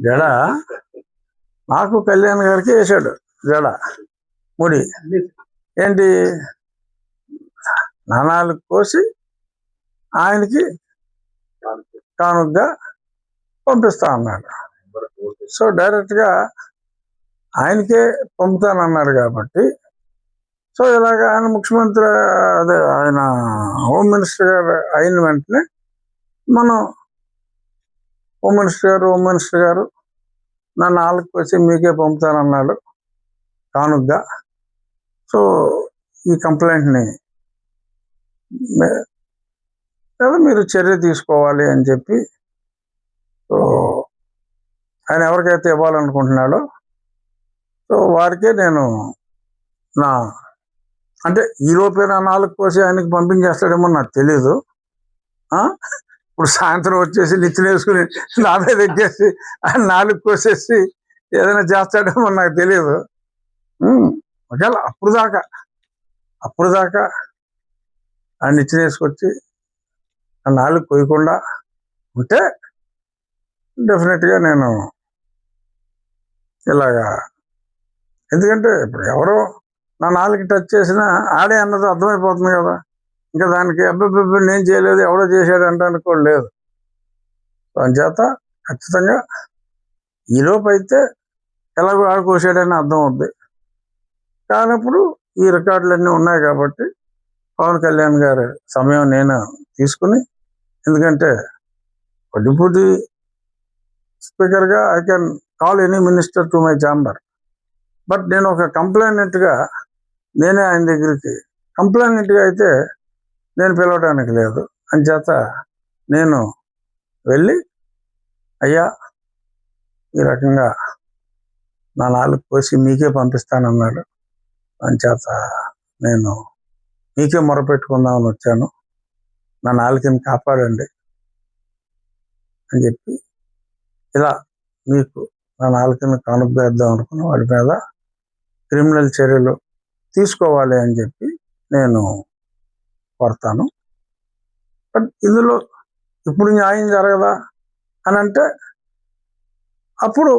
జడ నాకు కళ్యాణ్ గారికి వేసాడు జడ ముడి. ఏంటి, నాణాలు కోసి ఆయనకి కానుకగా పంపిస్తా అన్నాడు. సో డైరెక్ట్గా ఆయనకే పంపుతానన్నాడు కాబట్టి, సో ఇలాగ ఆయన ముఖ్యమంత్రి, అదే ఆయన హోమ్ మినిస్టర్ గారు అయిన వెంటనే మనం హోమ్ మినిస్టర్ గారు నన్ను ఆళ్ళకి వచ్చి మీకే పంపుతానన్నాడు కానుకగా. సో ఈ కంప్లైంట్ని మీరు చర్య తీసుకోవాలి అని చెప్పి, సో ఆయన ఎవరికైతే ఇవ్వాలనుకుంటున్నాడో సో వారికే నేను అంటే ఈలోపే నా 4 కోసి ఆయనకి పంపించేస్తాడేమో నాకు తెలీదు. ఇప్పుడు సాయంత్రం వచ్చేసి నిచ్చెన వేసుకుని నా మీద ఎక్కేసి ఆయన 4 కోసేసి ఏదైనా చేస్తాడేమో నాకు తెలియదు. ఒకవేళ అప్పుడు దాకా ఆయన నిచ్చెన వేసుకొచ్చి ఆ 4 కోయకుండా ఉంటే డెఫినెట్గా నేను ఇలాగా, ఎందుకంటే ఇప్పుడు ఎవరో నా 4 టచ్ చేసినా ఆడే అన్నది అర్థమైపోతుంది కదా. ఇంకా దానికి అబ్బాయి నేను చేయలేదు ఎవడో చేశాడు అంటానికి కూడా లేదు. అందుచేత ఖచ్చితంగా ఈలోపు అయితే ఎలాగో ఆడుకోసాడని అర్థం అవుద్ది. కానప్పుడు ఈ రికార్డులన్నీ ఉన్నాయి కాబట్టి పవన్ కళ్యాణ్ గారి సమయం నేను తీసుకుని, ఎందుకంటే డిప్యూటీ స్పీకర్గా I can call any minister to my chamber, but నేను ఒక కంప్లైనెంట్గా నేనే ఆయన దగ్గరికి, కంప్లైనెంట్గా అయితే నేను పిలవడానికి లేదు. అంచేత నేను వెళ్ళి, అయ్యా ఈ రకంగా నా 4 కోసి మీకే పంపిస్తానన్నాడు, అంచేత నేను మీకే మొరపెట్టుకుందామని వచ్చాను, నా 4ని కాపాడండి అని చెప్పి ఇలా మీకు నా 4ని కానుకగా ఇద్దాం అనుకున్న వాడి మీద క్రిమినల్ చర్యలు తీసుకోవాలి అని చెప్పి నేను కోరుతాను. బట్ ఇందులో ఇప్పుడు న్యాయం జరగదా అని అంటే అప్పుడు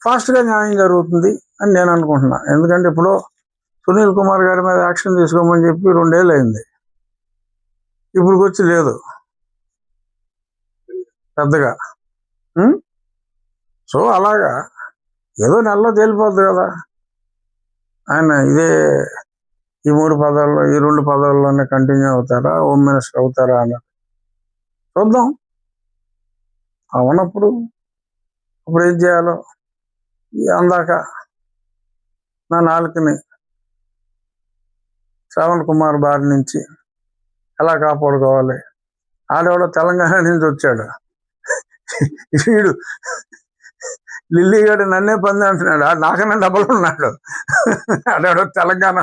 ఫాస్ట్గా న్యాయం జరుగుతుంది అని నేను అనుకుంటున్నా. ఎందుకంటే ఇప్పుడు సునీల్ కుమార్ గారి మీద యాక్షన్ తీసుకోమని చెప్పి 2 ఏళ్ళు అయింది, ఇప్పుడు వచ్చి లేదు పెద్దగా. సో అలాగా ఏదో నెలలో తేలిపోద్ది కదా. ఆయన ఈ 3 పదవుల్లో ఈ 2 పదవుల్లోనే కంటిన్యూ అవుతారా, హోమ్ మినిస్టర్ అవుతారా అన్నది చూద్దాం. అవునప్పుడు ఏం చేయాలో అందాక నా 4ని శ్రవణ్ కుమార్ బారి నుంచి ఎలా కాపాడుకోవాలి. ఆడెవడో తెలంగాణ నుంచి వచ్చాడు, వీడు లిల్లీగాడు నన్నే పంది అంటున్నాడు, నాకన్నా డబ్బులు ఉన్నాడు. ఆడెవడో తెలంగాణ,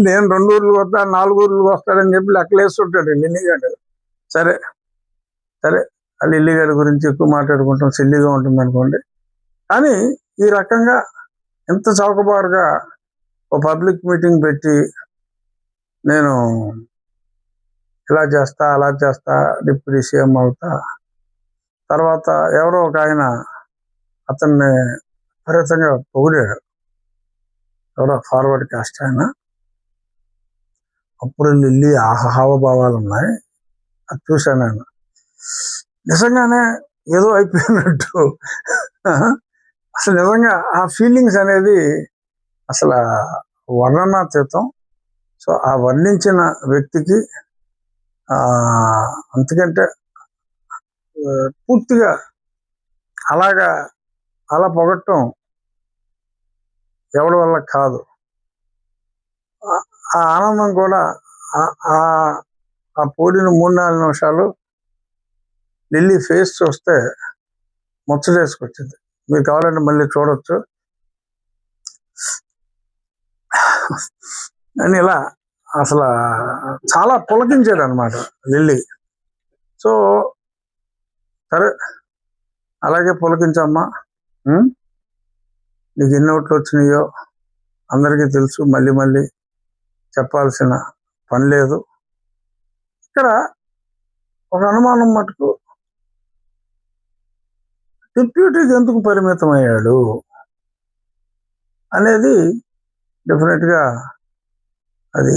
నేను 2 ఊర్లు వస్తా 4 ఊర్లు వస్తాడని చెప్పి లెక్కలేస్తుంటాడు లిల్లీగాడు. సరే ఆ లిల్లీగాడి గురించి ఎక్కువ మాట్లాడుకుంటాం, సిల్లీగా ఉంటుంది అనుకోండి. కానీ ఈ రకంగా ఎంత చౌకబారుగా ఓ పబ్లిక్ మీటింగ్ పెట్టి నేను ఇలా చేస్తా అలా చేస్తా డిప్యూటీ సీఎం అవుతా, తర్వాత ఎవరో ఒక ఆయన అతన్ని విపరీతంగా పొగిడాడు, ఎవరో ఫార్వర్డ్ కాస్ట్ ఆయన. అప్పుడు లిల్లీ హావభావాలు ఉన్నాయి, అది చూశాను నేను. నిజంగానే ఏదో అయిపోయినట్టు, అసలు నిజంగా ఆ ఫీలింగ్స్ అనేది అసలు వర్ణనాతీతం. సో ఆ వర్ణించిన వ్యక్తికి అంతకంటే పూర్తిగా అలా పొగట్టం ఎవరి వల్ల కాదు. ఆ ఆనందం కూడా ఆ పోడిన 3-4 నిమిషాలు లిల్లీ ఫేస్ చూస్తే ముచ్చటేసుకొచ్చింది. మీరు కావాలంటే మళ్ళీ చూడొచ్చు. అని ఇలా అసలు చాలా పులకించాడు అనమాట లిల్లీ. సో సరే అలాగే పులకించమ్మా, నీకు ఎన్ని ఓట్లు వచ్చినాయో అందరికీ తెలుసు, మళ్ళీ చెప్పాల్సిన పని లేదు. ఇక్కడ ఒక అనుమానం మటుకు డిప్యూటీకి ఎందుకు పరిమితం అయ్యాడు అనేది డెఫినెట్గా అది